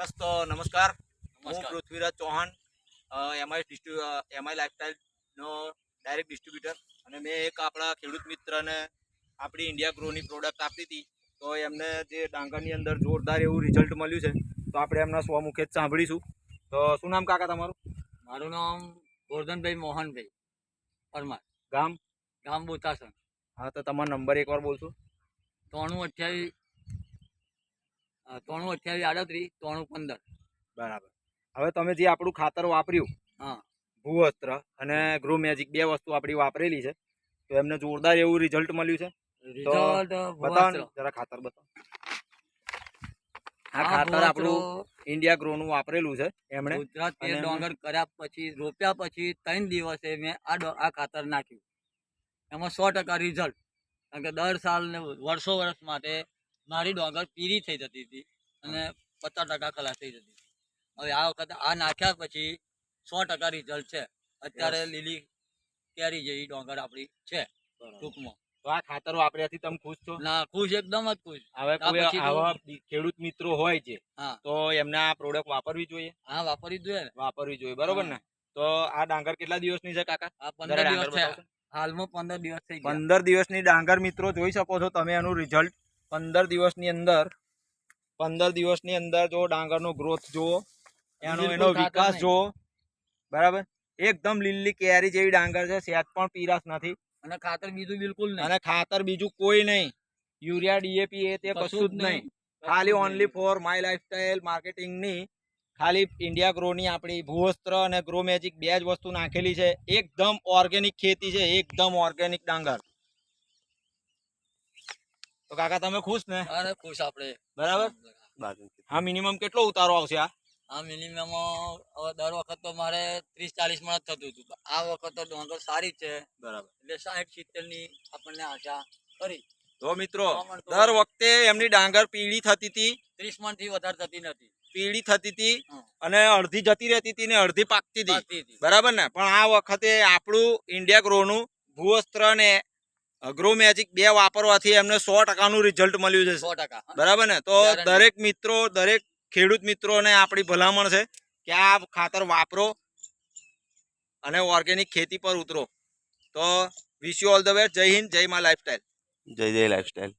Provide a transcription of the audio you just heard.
ખાસ તો નમસ્કાર. હું નમસ્કાર. પૃથ્વીરાજ ચૌહાણ, એમઆઈ લાઈફસ્ટાઈલનો ડાયરેક્ટ ડિસ્ટ્રીબ્યુટર, અને મેં એક આપણા ખેડૂત મિત્રને આપણી ઇન્ડિયા ગ્રોની પ્રોડક્ટ આપી હતી. તો એમને જે ડાંગરની અંદર જોરદાર એવું રિઝલ્ટ મળ્યું છે, તો આપણે એમના સ્વમુખે જ સાંભળીશું. તો શું નામ કાકા તમારું? મારું નામ ગોરધનભાઈ મોહનભાઈ પરમાર, ગામ? ગામ બોતાસણ. હા, તો તમારો નંબર એકવાર બોલશો. 9328 9328 38 9315. બરાબર. હવે તમે જે આપણું ખાતર વાપર્યું, હા, ભૂવસ્ત્ર અને ગ્રો મેજિક, બે વસ્તુ આપણી વાપરેલી છે, તો એમને જોરદાર એવું રિઝલ્ટ મળ્યું છે. તો રિઝલ્ટ બતાવો ને જરા ખાતર બતાવો. આ ખાતર આપણું ઇન્ડિયા ગ્રો નું વાપરેલું છે એમણે. ગુજરાત અને ડોંગર કર્યા પછી રોપ્યા પછી 3 દિવસે મેં આ ખાતર નાખ્યું. એમાં 100% રિઝલ્ટ. કારણ કે દર સાલ ને વર્ષો વર્ષ માટે મારી ડોંગર પીળી થઈ જતી હતી અને 50% ખલાસ થઈ જતી હતી. હવે આ વખતે આ નાખ્યા પછી 100% રિઝલ્ટ છે. અત્યારે લીલી કેરી જેવી ડોંગર આપણી છે ટૂંકમાં. તો આ ખાતર વાપર્યાથી તમે ખુશ છો? ના, ખુશ, એકદમ જ ખુશ. હવે કોઈ આવા ખેડૂત મિત્રો હોય છે, હા, તો એમને આ પ્રોડક્ટ વાપરવી જોઈએ? હા, વાપરવી જોઈએ ને. વાપરવી જોઈએ, બરોબર ને? તો આ ડાંગર કેટલા દિવસની છે કાકા? આ 15 દિવસ છે. હાલમાં 15 દિવસ થઈ ગયા. 15 દિવસની ડાંગર મિત્રો જોઈ શકો છો તમે એનું રિઝલ્ટ. 15 દિવસની અંદર જો ડાંગરનો ગ્રોથ જુઓ, એનો વિકાસ જુઓ, બરાબર. એકદમ લીલી કેરી જેવી ડાંગર છે, સહેજ પણ પીરાશ નથી. અને ખાતર બીજું બિલકુલ નહીં. અને ખાતર બીજું કોઈ નહીં, યુરિયા, ડીએપી એ તે કશું જ નહીં. ખાલી ઓનલી ફોર માય લાઈફસ્ટાઈલ માર્કેટિંગની ખાલી ઇન્ડિયા ગ્રોની આપણી ભૂવસ્ત્ર અને ગ્રો મેજિક બે જ વસ્તુ નાખેલી છે. એકદમ ઓર્ગેનિક ખેતી છે, એકદમ ઓર્ગેનિક ડાંગર. તો કાકા તમે ખુશ ને? અરે ખુશ આપણે. બરાબર. હા, મિનિમમ કેટલો ઉતારો આવશે આ? આ મિનિમમ દર વખત તો મારે 30-40 મણ જ થતું હતું. આ વખત તો ડોંગર સારી છે, બરાબર. એટલે 60-70 ની આપણને આશા કરી. તો મિત્રો, દર વખતે એમની ડાંગર પીળી થતી હતી, 30 મણ થી વધારે થતી નથી. પીળી થતી હતી અને અડધી જતી રહેતી હતી ને અડધી પાકતી હતી, હતી. બરાબર ને? પણ આ વખતે આપણું ઇન્ડિયા ગ્રોનું ભૂવસ્ત્ર ને ગ્રો મેજિક બે વાપરવાથી એમને 100% નું રિઝલ્ટ મળ્યું છે. 100%. બરાબર ને? તો દરેક મિત્રો, દરેક ખેડૂત મિત્રોને આપણી ભલામણ છે કે આ ખાતર વાપરો અને ઓર્ગેનિક ખેતી પર ઉતરો. તો wish you all the best. જય હિન્દ, જય મા લાઈફસ્ટાઈલ. જય જય લાઈફસ્ટાઈલ.